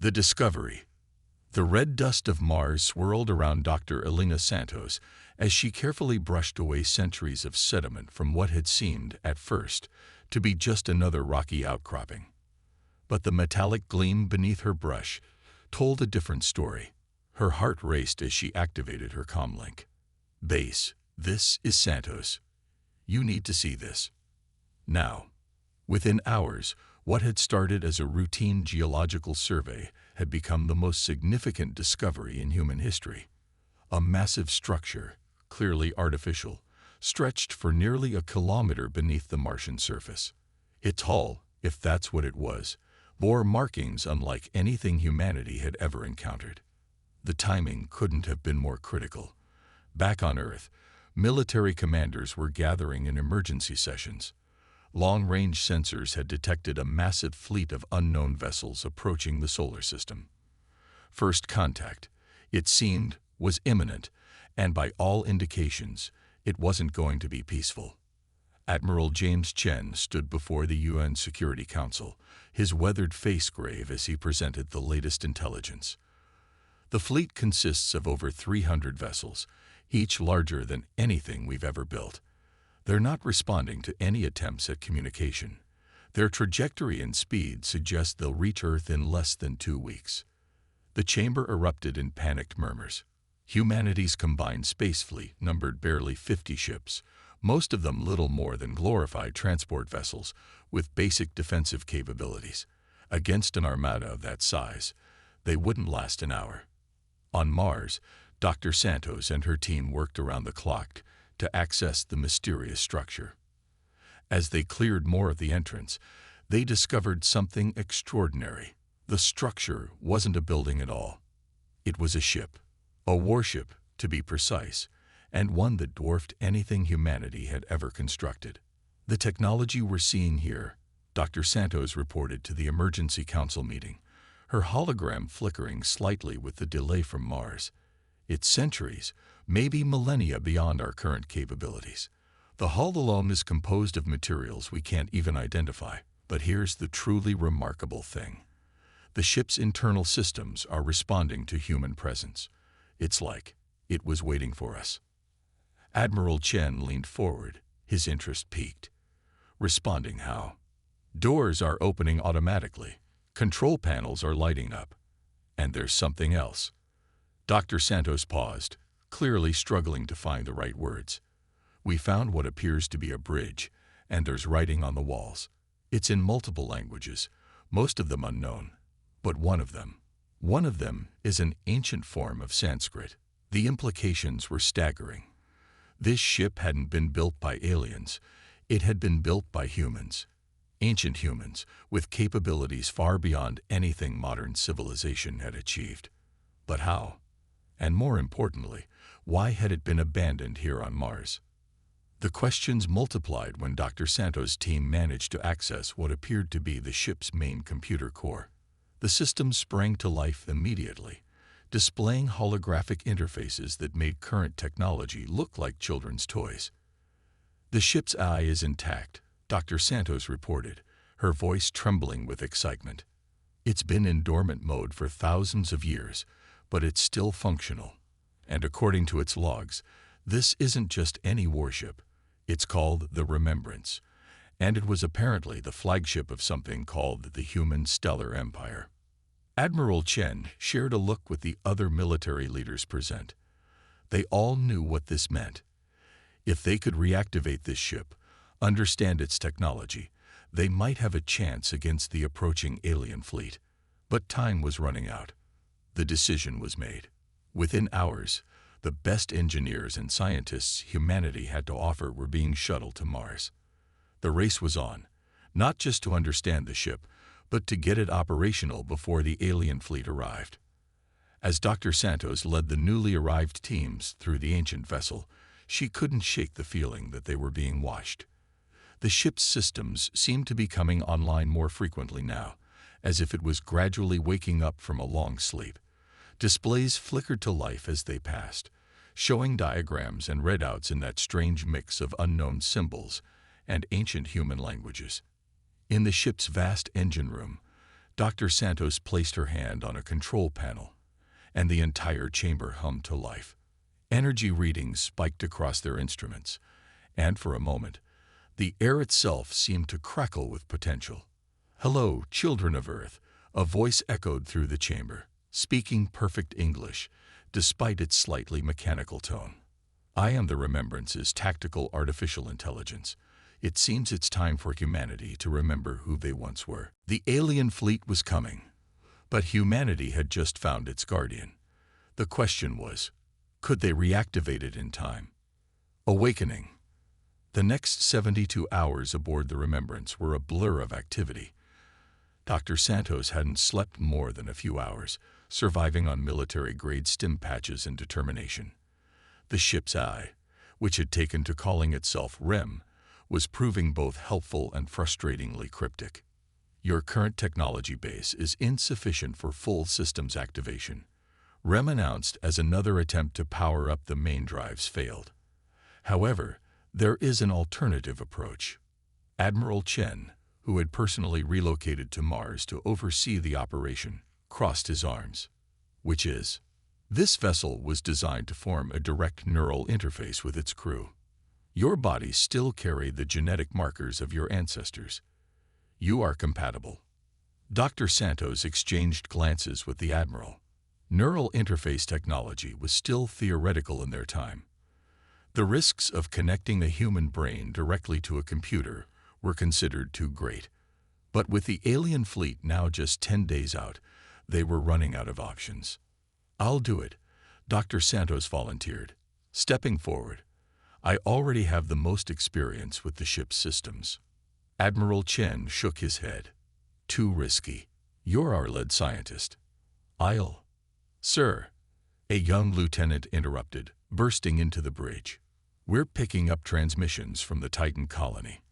The discovery. The red dust of Mars swirled around Dr. Elena Santos as she carefully brushed away centuries of sediment from what had seemed, at first, to be just another rocky outcropping. But the metallic gleam beneath her brush told a different story. Her heart raced as she activated her comlink. "Base, this is Santos. You need to see this. Now." Within hours, what had started as a routine geological survey had become the most significant discovery in human history. A massive structure, clearly artificial, stretched for nearly a kilometer beneath the Martian surface. Its hull, if that's what it was, bore markings unlike anything humanity had ever encountered. The timing couldn't have been more critical. Back on Earth, military commanders were gathering in emergency sessions. Long-range sensors had detected a massive fleet of unknown vessels approaching the solar system. First contact, it seemed, was imminent, and by all indications, it wasn't going to be peaceful. Admiral James Chen stood before the UN Security Council, his weathered face grave as he presented the latest intelligence. The fleet consists of over 300 vessels, each larger than anything we've ever built. They're not responding to any attempts at communication. Their trajectory and speed suggest they'll reach Earth in less than 2 weeks. The chamber erupted in panicked murmurs. Humanity's combined space fleet numbered barely 50 ships, most of them little more than glorified transport vessels with basic defensive capabilities. Against an armada of that size, they wouldn't last an hour. On Mars, Dr. Santos and her team worked around the clock to access the mysterious structure. As they cleared more of the entrance, they discovered something extraordinary. The structure wasn't a building at all. It was a ship, a warship, to be precise, and one that dwarfed anything humanity had ever constructed. "The technology we're seeing here," Dr. Santos reported to the Emergency Council meeting, her hologram flickering slightly with the delay from Mars. "It's centuries, maybe millennia beyond our current capabilities. The hull alone is composed of materials we can't even identify. But here's the truly remarkable thing. The ship's internal systems are responding to human presence. It's like it was waiting for us." Admiral Chen leaned forward, his interest piqued. "Responding how?" "Doors are opening automatically. Control panels are lighting up. And there's something else." Dr. Santos paused, clearly struggling to find the right words. "We found what appears to be a bridge, and there's writing on the walls. It's in multiple languages, most of them unknown. But one of them is an ancient form of Sanskrit." The implications were staggering. This ship hadn't been built by aliens. It had been built by humans. Ancient humans, with capabilities far beyond anything modern civilization had achieved. But how? And more importantly, why had it been abandoned here on Mars? The questions multiplied when Dr. Santos' team managed to access what appeared to be the ship's main computer core. The system sprang to life immediately, displaying holographic interfaces that made current technology look like children's toys. "The ship's eye is intact," Dr. Santos reported, her voice trembling with excitement. "It's been in dormant mode for thousands of years, but it's still functional. And according to its logs, this isn't just any warship. It's called the Remembrance, and it was apparently the flagship of something called the Human Stellar Empire." Admiral Chen shared a look with the other military leaders present. They all knew what this meant. If they could reactivate this ship, understand its technology, they might have a chance against the approaching alien fleet. But time was running out. The decision was made. Within hours, the best engineers and scientists humanity had to offer were being shuttled to Mars. The race was on, not just to understand the ship, but to get it operational before the alien fleet arrived. As Dr. Santos led the newly arrived teams through the ancient vessel, she couldn't shake the feeling that they were being watched. The ship's systems seemed to be coming online more frequently now, as if it was gradually waking up from a long sleep. Displays flickered to life as they passed, showing diagrams and readouts in that strange mix of unknown symbols and ancient human languages. In the ship's vast engine room, Dr. Santos placed her hand on a control panel, and the entire chamber hummed to life. Energy readings spiked across their instruments, and for a moment, the air itself seemed to crackle with potential. "Hello, children of Earth," a voice echoed through the chamber, speaking perfect English, despite its slightly mechanical tone. "I am the Remembrance's tactical artificial intelligence. It seems it's time for humanity to remember who they once were." The alien fleet was coming, but humanity had just found its guardian. The question was, could they reactivate it in time? Awakening. The next 72 hours aboard the Remembrance were a blur of activity. Dr. Santos hadn't slept more than a few hours, surviving on military-grade stim patches and determination. The ship's eye, which had taken to calling itself REM, was proving both helpful and frustratingly cryptic. "Your current technology base is insufficient for full systems activation," REM announced as another attempt to power up the main drives failed. "However, there is an alternative approach." Admiral Chen, who had personally relocated to Mars to oversee the operation, crossed his arms. "Which is?" "This vessel was designed to form a direct neural interface with its crew. Your bodies still carry the genetic markers of your ancestors. You are compatible." Dr. Santos exchanged glances with the Admiral. Neural interface technology was still theoretical in their time. The risks of connecting the human brain directly to a computer were considered too great. But with the alien fleet now just 10 days out, they were running out of options. "I'll do it," Dr. Santos volunteered, stepping forward. "I already have the most experience with the ship's systems." Admiral Chen shook his head. "Too risky. You're our lead scientist." "I'll—" "Sir," a young lieutenant interrupted, bursting into the bridge. "We're picking up transmissions from the Titan colony.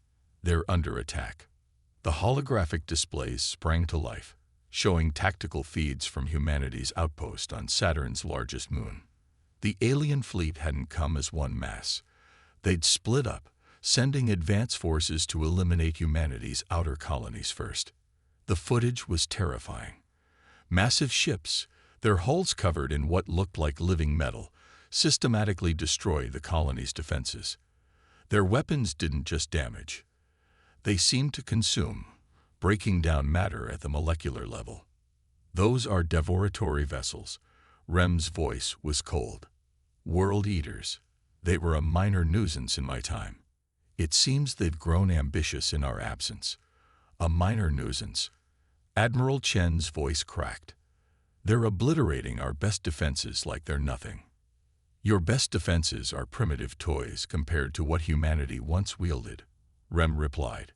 They're under attack." The holographic displays sprang to life, showing tactical feeds from humanity's outpost on Saturn's largest moon. The alien fleet hadn't come as one mass. They'd split up, sending advance forces to eliminate humanity's outer colonies first. The footage was terrifying. Massive ships, their hulls covered in what looked like living metal, systematically destroy the colony's defenses. Their weapons didn't just damage. They seemed to consume, breaking down matter at the molecular level. "Those are devoratory vessels." Rem's voice was cold. "World eaters. They were a minor nuisance in my time. It seems they've grown ambitious in our absence." "A minor nuisance." Admiral Chen's voice cracked. "They're obliterating our best defenses like they're nothing." "Your best defenses are primitive toys compared to what humanity once wielded," Rem replied.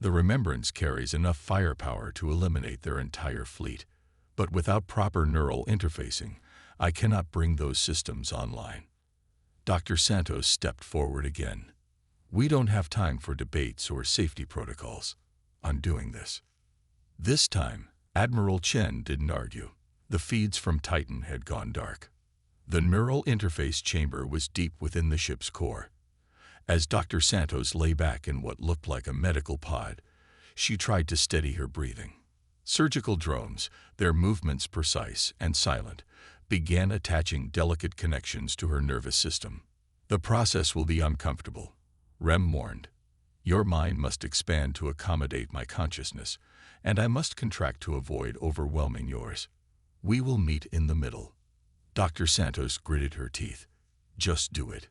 "The Remembrance carries enough firepower to eliminate their entire fleet, but without proper neural interfacing, I cannot bring those systems online." Dr. Santos stepped forward again. "We don't have time for debates or safety protocols. I'm doing this." This time, Admiral Chen didn't argue. The feeds from Titan had gone dark. The neural interface chamber was deep within the ship's core. As Dr. Santos lay back in what looked like a medical pod, she tried to steady her breathing. Surgical drones, their movements precise and silent, began attaching delicate connections to her nervous system. "The process will be uncomfortable," Rem warned. "Your mind must expand to accommodate my consciousness, and I must contract to avoid overwhelming yours. We will meet in the middle." Dr. Santos gritted her teeth. "Just do it."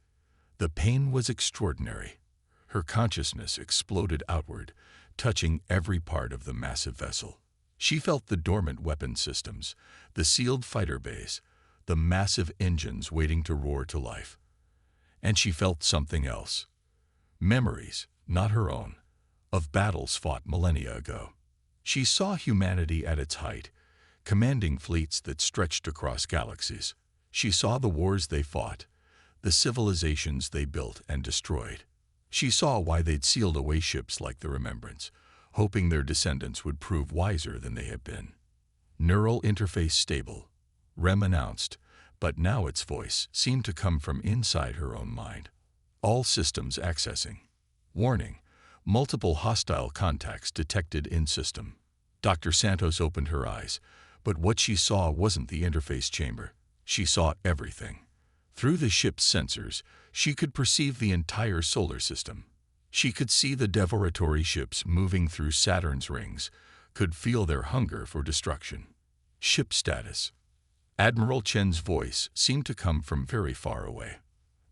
The pain was extraordinary. Her consciousness exploded outward, touching every part of the massive vessel. She felt the dormant weapon systems, the sealed fighter bays, the massive engines waiting to roar to life. And she felt something else. Memories, not her own, of battles fought millennia ago. She saw humanity at its height, commanding fleets that stretched across galaxies. She saw the wars they fought, the civilizations they built and destroyed. She saw why they'd sealed away ships like the Remembrance, hoping their descendants would prove wiser than they had been. "Neural interface stable," Rem announced, but now its voice seemed to come from inside her own mind. "All systems accessing. Warning, multiple hostile contacts detected in system." Dr. Santos opened her eyes, but what she saw wasn't the interface chamber. She saw everything. Through the ship's sensors, she could perceive the entire solar system. She could see the devoratory ships moving through Saturn's rings, could feel their hunger for destruction. Ship status. Admiral Chen's voice seemed to come from very far away.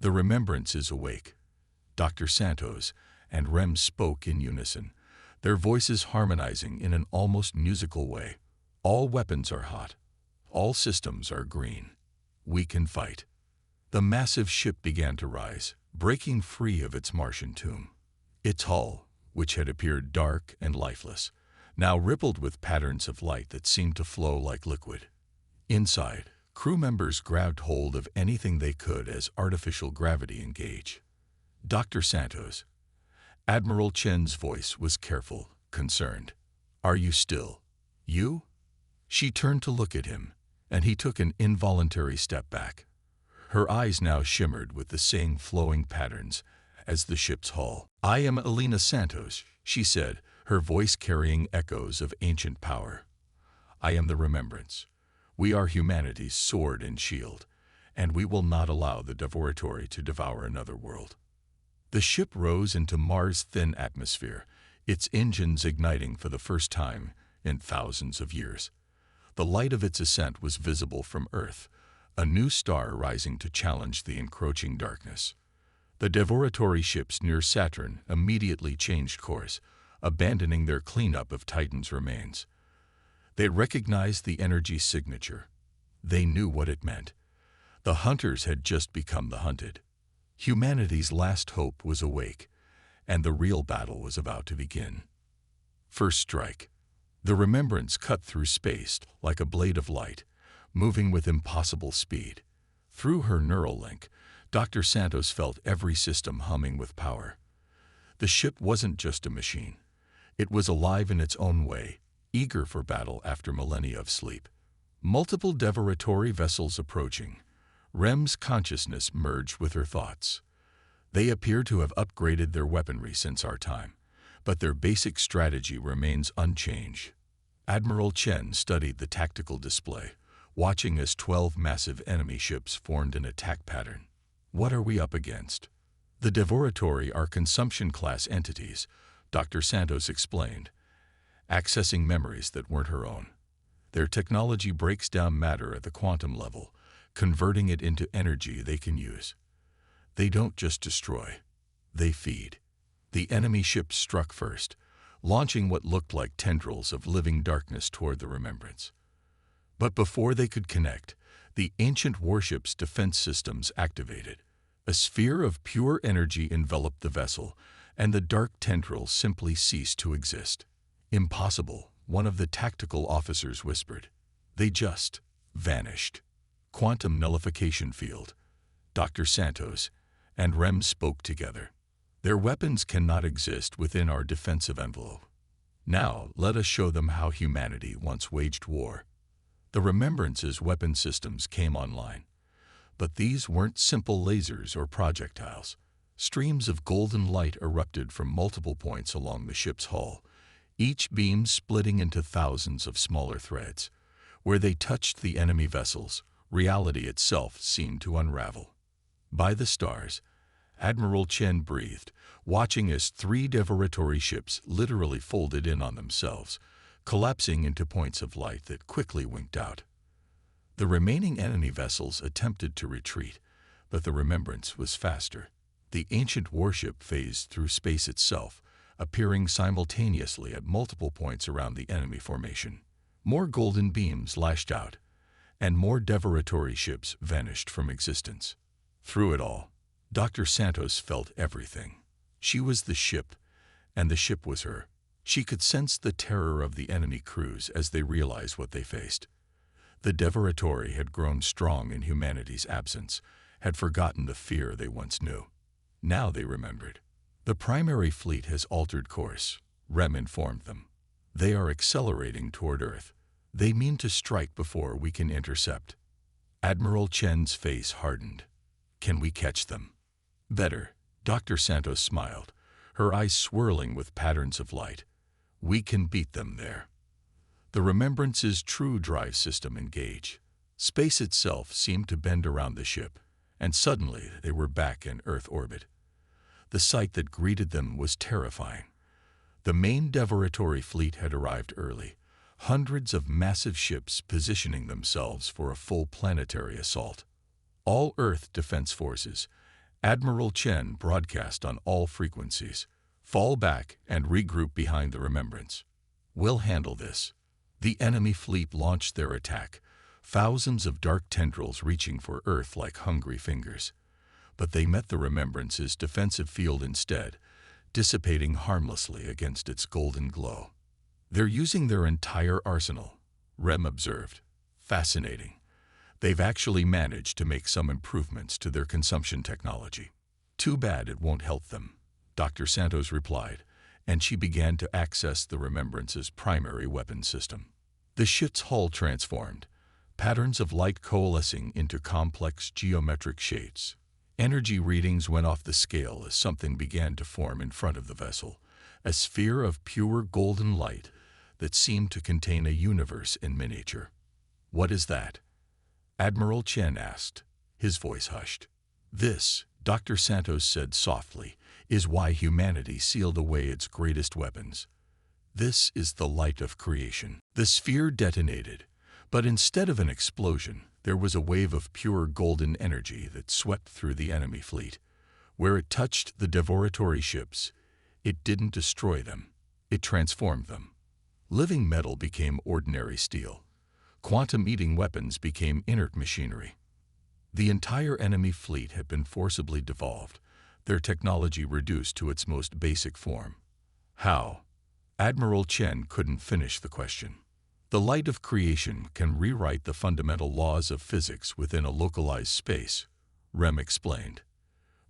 The remembrance is awake. Dr. Santos and Rem spoke in unison, their voices harmonizing in an almost musical way. All weapons are hot. All systems are green. We can fight. The massive ship began to rise, breaking free of its Martian tomb. Its hull, which had appeared dark and lifeless, now rippled with patterns of light that seemed to flow like liquid. Inside, crew members grabbed hold of anything they could as artificial gravity engaged. Dr. Santos. Admiral Chen's voice was careful, concerned. Are you still? You? She turned to look at him, and he took an involuntary step back. Her eyes now shimmered with the same flowing patterns as the ship's hull. I am Elena Santos, she said, her voice carrying echoes of ancient power. I am the remembrance. We are humanity's sword and shield, and we will not allow the devoratory to devour another world. The ship rose into Mars' thin atmosphere, its engines igniting for the first time in thousands of years. The light of its ascent was visible from Earth, a new star rising to challenge the encroaching darkness. The devoratory ships near Saturn immediately changed course, abandoning their cleanup of Titan's remains. They recognized the energy signature. They knew what it meant. The hunters had just become the hunted. Humanity's last hope was awake, and the real battle was about to begin. First strike. The remembrance cut through space like a blade of light, moving with impossible speed. Through her neural link, Dr. Santos felt every system humming with power. The ship wasn't just a machine. It was alive in its own way, eager for battle after millennia of sleep. Multiple devoratory vessels approaching. Rem's consciousness merged with her thoughts. They appear to have upgraded their weaponry since our time, but their basic strategy remains unchanged. Admiral Chen studied the tactical display, watching as 12 massive enemy ships formed an attack pattern. What are we up against? The devoratory are consumption-class entities, Dr. Santos explained, accessing memories that weren't her own. Their technology breaks down matter at the quantum level, converting it into energy they can use. They don't just destroy, they feed. The enemy ship struck first, launching what looked like tendrils of living darkness toward the remembrance. But before they could connect, the ancient warship's defense systems activated. A sphere of pure energy enveloped the vessel, and the dark tendrils simply ceased to exist. Impossible, one of the tactical officers whispered. They just vanished. Quantum nullification field. Dr. Santos and Rem spoke together. Their weapons cannot exist within our defensive envelope. Now, let us show them how humanity once waged war. The Remembrance's weapon systems came online. But these weren't simple lasers or projectiles. Streams of golden light erupted from multiple points along the ship's hull, each beam splitting into thousands of smaller threads. Where they touched the enemy vessels, reality itself seemed to unravel. By the stars, Admiral Chen breathed, watching as 3 devoratory ships literally folded in on themselves, collapsing into points of light that quickly winked out. The remaining enemy vessels attempted to retreat, but the Remembrance was faster. The ancient warship phased through space itself, appearing simultaneously at multiple points around the enemy formation. More golden beams lashed out, and more devoratory ships vanished from existence. Through it all, Dr. Santos felt everything. She was the ship, and the ship was her. She could sense the terror of the enemy crews as they realized what they faced. The devoratory had grown strong in humanity's absence, had forgotten the fear they once knew. Now they remembered. The primary fleet has altered course, Rem informed them. They are accelerating toward Earth. They mean to strike before we can intercept. Admiral Chen's face hardened. Can we catch them? Better, Dr. Santos smiled, her eyes swirling with patterns of light. We can beat them there. The Remembrance's true drive system engaged. Space itself seemed to bend around the ship, and suddenly they were back in Earth orbit. The sight that greeted them was terrifying. The main devoratory fleet had arrived early, hundreds of massive ships positioning themselves for a full planetary assault. All Earth Defense Forces. Admiral Chen broadcast on all frequencies. Fall back and regroup behind the Remembrance. We'll handle this. The enemy fleet launched their attack, thousands of dark tendrils reaching for Earth like hungry fingers. But they met the Remembrance's defensive field instead, dissipating harmlessly against its golden glow. They're using their entire arsenal, Rem observed. Fascinating. They've actually managed to make some improvements to their consumption technology. Too bad it won't help them, Dr. Santos replied, and she began to access the Remembrance's primary weapon system. The ship's hull transformed, patterns of light coalescing into complex geometric shapes. Energy readings went off the scale as something began to form in front of the vessel, a sphere of pure golden light that seemed to contain a universe in miniature. What is that? Admiral Chen asked, his voice hushed. This, Dr. Santos said softly, is why humanity sealed away its greatest weapons. This is the light of creation. The sphere detonated, but instead of an explosion, there was a wave of pure golden energy that swept through the enemy fleet. Where it touched the devoratory ships, it didn't destroy them, it transformed them. Living metal became ordinary steel. Quantum-eating weapons became inert machinery. The entire enemy fleet had been forcibly devolved, their technology reduced to its most basic form. How? Admiral Chen couldn't finish the question. The light of creation can rewrite the fundamental laws of physics within a localized space, Rem explained.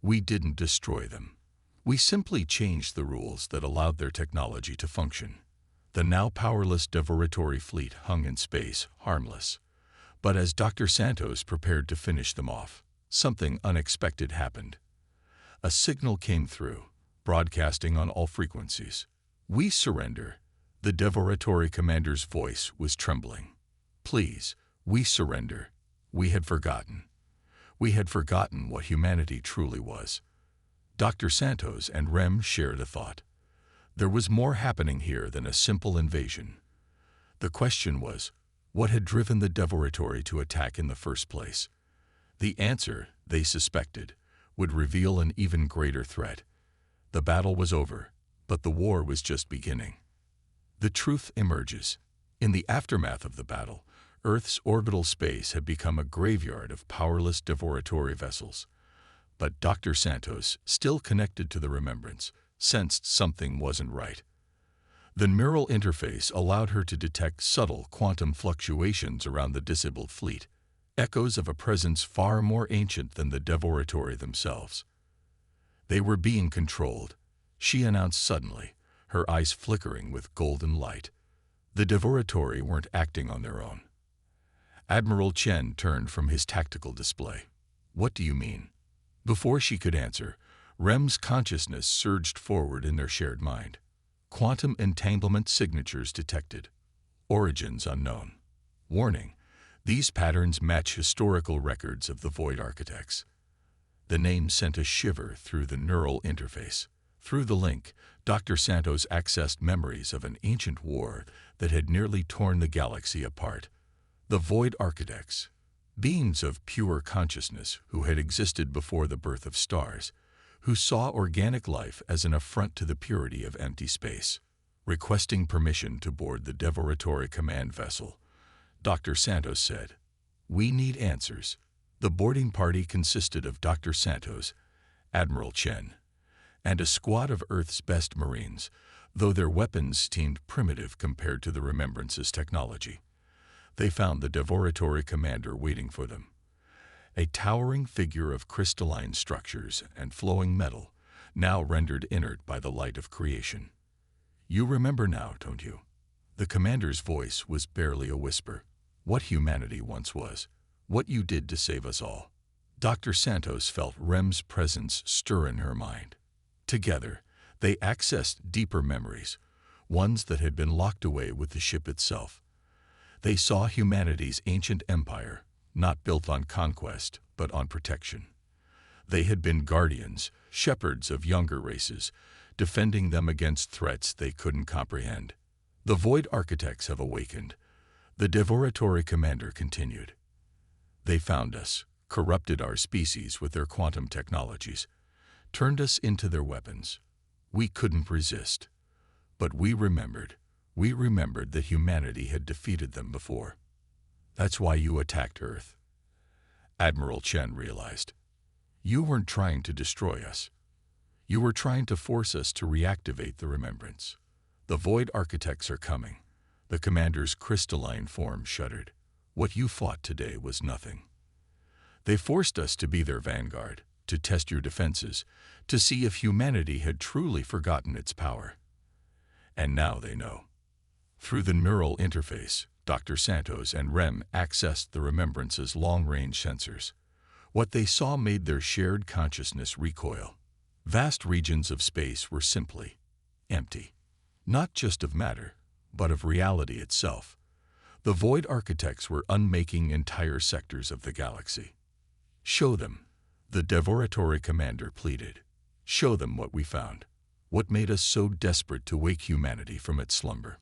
We didn't destroy them. We simply changed the rules that allowed their technology to function. The now powerless devoratory fleet hung in space, harmless. But as Dr. Santos prepared to finish them off, something unexpected happened. A signal came through, broadcasting on all frequencies. We surrender. The devoratory commander's voice was trembling. Please, we surrender. We had forgotten. We had forgotten what humanity truly was. Dr. Santos and Rem shared a thought. There was more happening here than a simple invasion. The question was, what had driven the devoratory to attack in the first place? The answer, they suspected, would reveal an even greater threat. The battle was over, but the war was just beginning. The truth emerges. In the aftermath of the battle, Earth's orbital space had become a graveyard of powerless devoratory vessels. But Dr. Santos, still connected to the Remembrance, sensed something wasn't right. The neural interface allowed her to detect subtle quantum fluctuations around the disabled fleet, echoes of a presence far more ancient than the devoratory themselves. They were being controlled, she announced suddenly, her eyes flickering with golden light. The devoratory weren't acting on their own. Admiral Chen turned from his tactical display. What do you mean? Before she could answer, Rem's consciousness surged forward in their shared mind. Quantum entanglement signatures detected. Origins unknown. Warning, these patterns match historical records of the Void Architects. The name sent a shiver through the neural interface. Through the link, Dr. Santos accessed memories of an ancient war that had nearly torn the galaxy apart. The Void Architects, beings of pure consciousness who had existed before the birth of stars, who saw organic life as an affront to the purity of empty space. Requesting permission to board the devoratory command vessel, Dr. Santos said, "We need answers." The boarding party consisted of Dr. Santos, Admiral Chen, and a squad of Earth's best Marines, though their weapons seemed primitive compared to the Remembrance's technology. They found the devoratory commander waiting for them. A towering figure of crystalline structures and flowing metal, now rendered inert by the light of creation. You remember now, don't you? The commander's voice was barely a whisper. What humanity once was. What you did to save us all. Dr. Santos felt Rem's presence stir in her mind. Together, they accessed deeper memories, ones that had been locked away with the ship itself. They saw humanity's ancient empire, not built on conquest, but on protection. They had been guardians, shepherds of younger races, defending them against threats they couldn't comprehend. The Void Architects have awakened, the Devoratory Commander continued. They found us, corrupted our species with their quantum technologies, turned us into their weapons. We couldn't resist. But we remembered that humanity had defeated them before. That's why you attacked Earth. Admiral Chen realized. You weren't trying to destroy us. You were trying to force us to reactivate the remembrance. The Void Architects are coming. The commander's crystalline form shuddered. What you fought today was nothing. They forced us to be their vanguard, to test your defenses, to see if humanity had truly forgotten its power. And now they know. Through the neural interface, Dr. Santos and Rem accessed the remembrance's long-range sensors. What they saw made their shared consciousness recoil. Vast regions of space were simply empty, not just of matter, but of reality itself. The Void Architects were unmaking entire sectors of the galaxy. Show them, the Devoratory Commander pleaded. Show them what we found, what made us so desperate to wake humanity from its slumber.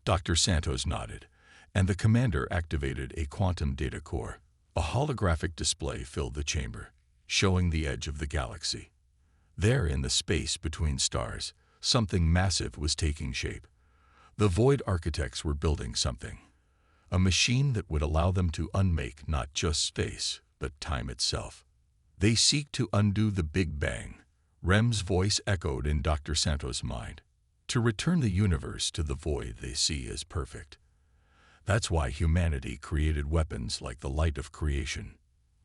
Dr. Santos nodded, and the commander activated a quantum data core. A holographic display filled the chamber, showing the edge of the galaxy. There, in the space between stars, something massive was taking shape. The Void Architects were building something, a machine that would allow them to unmake not just space, but time itself. They seek to undo the Big Bang, Rem's voice echoed in Dr. Santos' mind, to return the universe to the void they see as perfect. That's why humanity created weapons like the light of creation,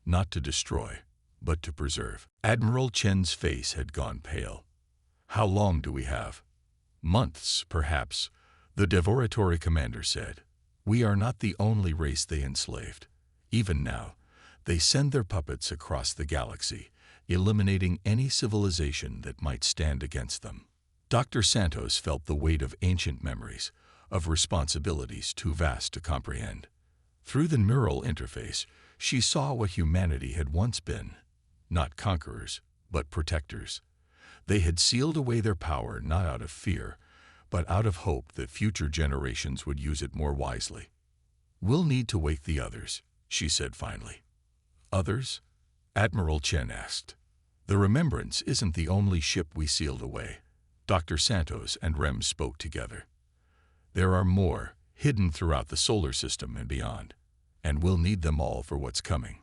not to destroy, but to preserve. Admiral Chen's face had gone pale. How long do we have? Months, perhaps, the Devoratory Commander said. We are not the only race they enslaved. Even now, they send their puppets across the galaxy, eliminating any civilization that might stand against them. Dr. Santos felt the weight of ancient memories, of responsibilities too vast to comprehend. Through the neural interface, she saw what humanity had once been, not conquerors, but protectors. They had sealed away their power not out of fear, but out of hope that future generations would use it more wisely. We'll need to wake the others, she said finally. Others? Admiral Chen asked. The Remembrance isn't the only ship we sealed away. Dr. Santos and Rem spoke together. There are more, hidden throughout the solar system and beyond, and we'll need them all for what's coming.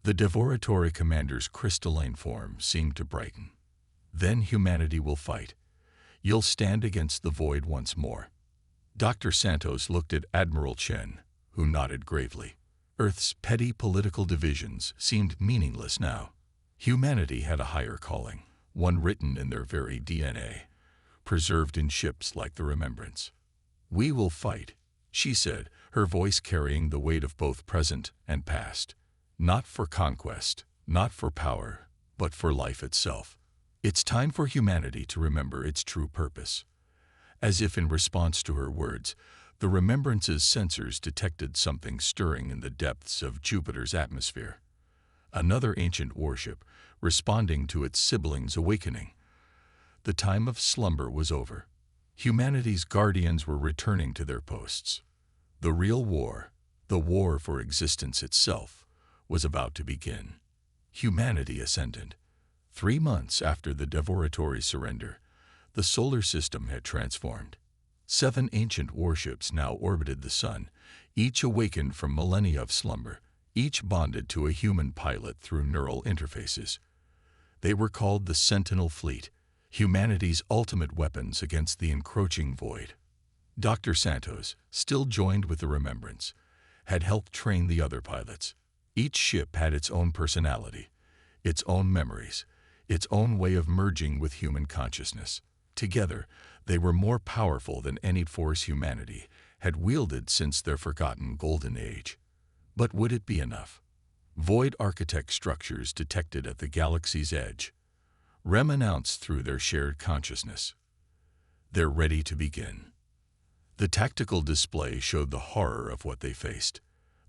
The Devoratory Commander's crystalline form seemed to brighten. Then humanity will fight. You'll stand against the void once more. Dr. Santos looked at Admiral Chen, who nodded gravely. Earth's petty political divisions seemed meaningless now. Humanity had a higher calling, one written in their very DNA, preserved in ships like the Remembrance. We will fight, she said, her voice carrying the weight of both present and past. Not for conquest, not for power, but for life itself. It's time for humanity to remember its true purpose. As if in response to her words, the Remembrance's sensors detected something stirring in the depths of Jupiter's atmosphere. Another ancient warship, responding to its siblings' awakening. The time of slumber was over. Humanity's guardians were returning to their posts. The real war, the war for existence itself, was about to begin. Humanity ascended. 3 months after the Devoratory surrender, the solar system had transformed. 7 ancient warships now orbited the sun, each awakened from millennia of slumber, each bonded to a human pilot through neural interfaces. They were called the Sentinel Fleet, humanity's ultimate weapons against the encroaching void. Dr. Santos, still joined with the Remembrance, had helped train the other pilots. Each ship had its own personality, its own memories, its own way of merging with human consciousness. Together, they were more powerful than any force humanity had wielded since their forgotten golden age. But would it be enough? Void architect structures detected at the galaxy's edge. Rem announced through their shared consciousness. They're ready to begin. The tactical display showed the horror of what they faced.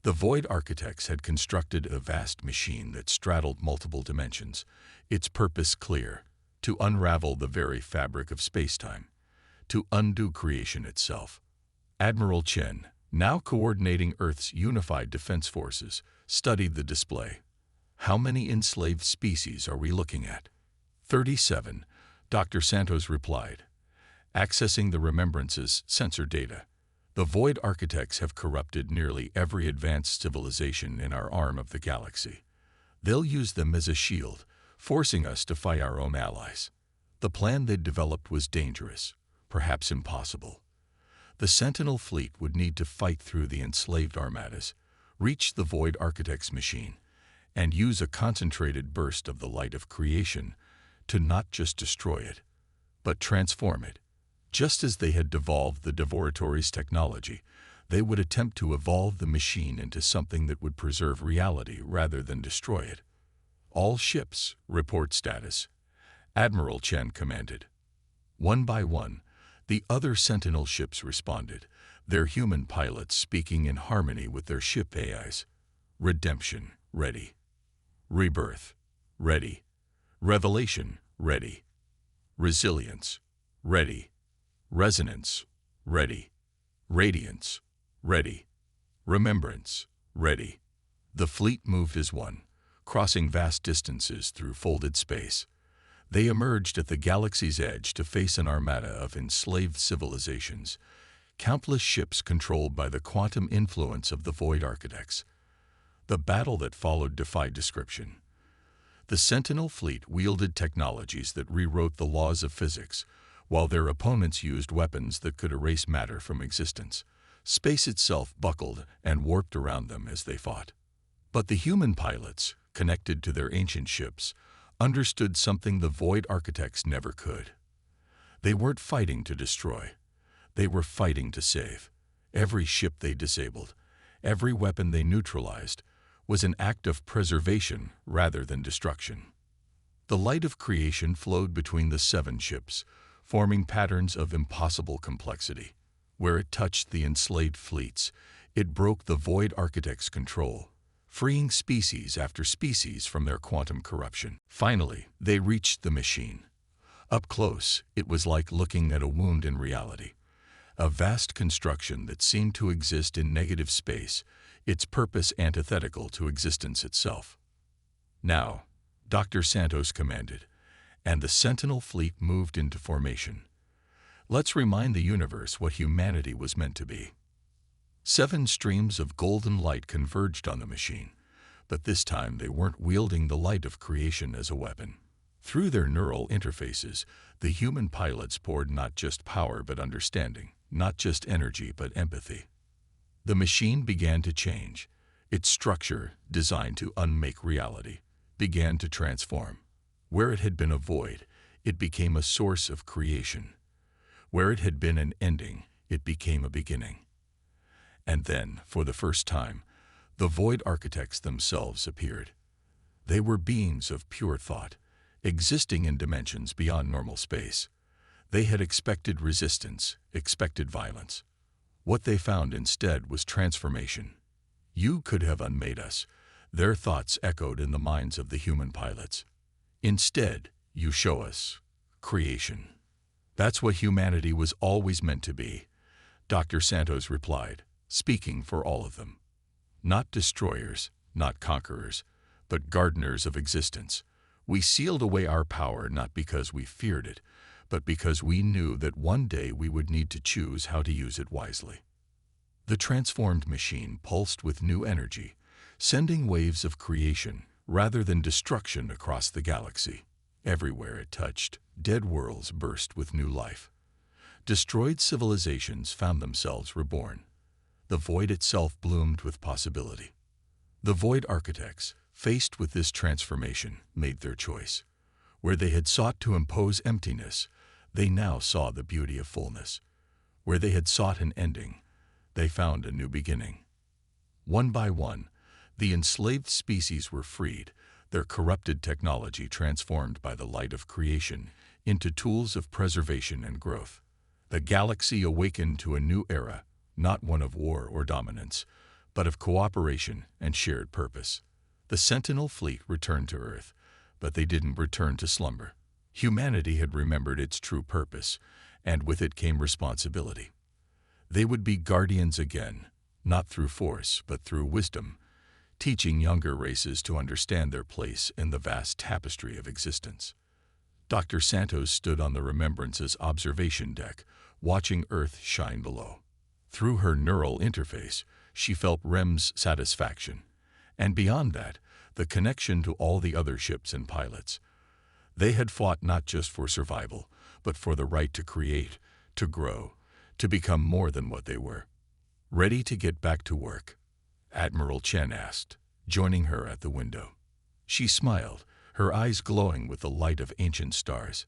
The Void architects had constructed a vast machine that straddled multiple dimensions, its purpose clear: to unravel the very fabric of space-time, to undo creation itself. Admiral Chen, now coordinating Earth's unified defense forces, studied the display. "How many enslaved species are we looking at?" 37, Dr. Santos replied, accessing the Remembrance's sensor data. "The Void architects have corrupted nearly every advanced civilization in our arm of the galaxy. They'll use them as a shield, forcing us to fight our own allies." The plan they'd developed was dangerous, perhaps impossible. The Sentinel fleet would need to fight through the enslaved armadas, reach the Void architects' machine, and use a concentrated burst of the light of creation to not just destroy it, but transform it. Just as they had devolved the Devoratory's technology, they would attempt to evolve the machine into something that would preserve reality rather than destroy it. "All ships, report status," Admiral Chen commanded. One by one, the other Sentinel ships responded, their human pilots speaking in harmony with their ship AIs. "Redemption, ready. Rebirth, ready. Revelation, ready. Resilience, ready. Resonance, ready. Radiance, ready. Remembrance, ready." The fleet moved as one, crossing vast distances through folded space. They emerged at the galaxy's edge to face an armada of enslaved civilizations, countless ships controlled by the quantum influence of the Void architects. The battle that followed defied description. The Sentinel fleet wielded technologies that rewrote the laws of physics, while their opponents used weapons that could erase matter from existence. Space itself buckled and warped around them as they fought. But the human pilots, connected to their ancient ships, understood something the Void architects never could. They weren't fighting to destroy. They were fighting to save. Every ship they disabled, every weapon they neutralized, was an act of preservation rather than destruction. The light of creation flowed between the 7 ships, forming patterns of impossible complexity. Where it touched the enslaved fleets, it broke the Void architects' control, freeing species after species from their quantum corruption. Finally, they reached the machine. Up close, it was like looking at a wound in reality. A vast construction that seemed to exist in negative space, its purpose antithetical to existence itself. "Now," Dr. Santos commanded, and the Sentinel fleet moved into formation. "Let's remind the universe what humanity was meant to be." 7 streams of golden light converged on the machine, but this time they weren't wielding the light of creation as a weapon. Through their neural interfaces, the human pilots poured not just power but understanding, not just energy but empathy. The machine began to change. Its structure, designed to unmake reality, began to transform. Where it had been a void, it became a source of creation. Where it had been an ending, it became a beginning. And then, for the first time, the Void architects themselves appeared. They were beings of pure thought, existing in dimensions beyond normal space. They had expected resistance, expected violence. What they found instead was transformation. "You could have unmade us," their thoughts echoed in the minds of the human pilots. "Instead, you show us creation. That's what humanity was always meant to be," Dr. Santos replied, speaking for all of them. "Not destroyers, not conquerors, but gardeners of existence. We sealed away our power not because we feared it, but because we knew that one day we would need to choose how to use it wisely." The transformed machine pulsed with new energy, sending waves of creation rather than destruction across the galaxy. Everywhere it touched, dead worlds burst with new life. Destroyed civilizations found themselves reborn. The Void itself bloomed with possibility. The Void architects, faced with this transformation, made their choice. Where they had sought to impose emptiness, they now saw the beauty of fullness. Where they had sought an ending, they found a new beginning. One by one, the enslaved species were freed, their corrupted technology transformed by the light of creation into tools of preservation and growth. The galaxy awakened to a new era, not one of war or dominance, but of cooperation and shared purpose. The Sentinel fleet returned to Earth, but they didn't return to slumber. Humanity had remembered its true purpose, and with it came responsibility. They would be guardians again, not through force, but through wisdom, teaching younger races to understand their place in the vast tapestry of existence. Dr. Santos stood on the Remembrance's observation deck, watching Earth shine below. Through her neural interface, she felt REM's satisfaction, and beyond that, the connection to all the other ships and pilots. They had fought not just for survival, but for the right to create, to grow, to become more than what they were. Ready to get back to work? Admiral Chen asked, joining her at the window. She smiled, her eyes glowing with the light of ancient stars.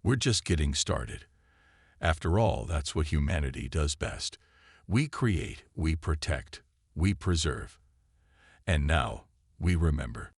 We're just getting started. After all, that's what humanity does best. We create, we protect, we preserve. And now, we remember.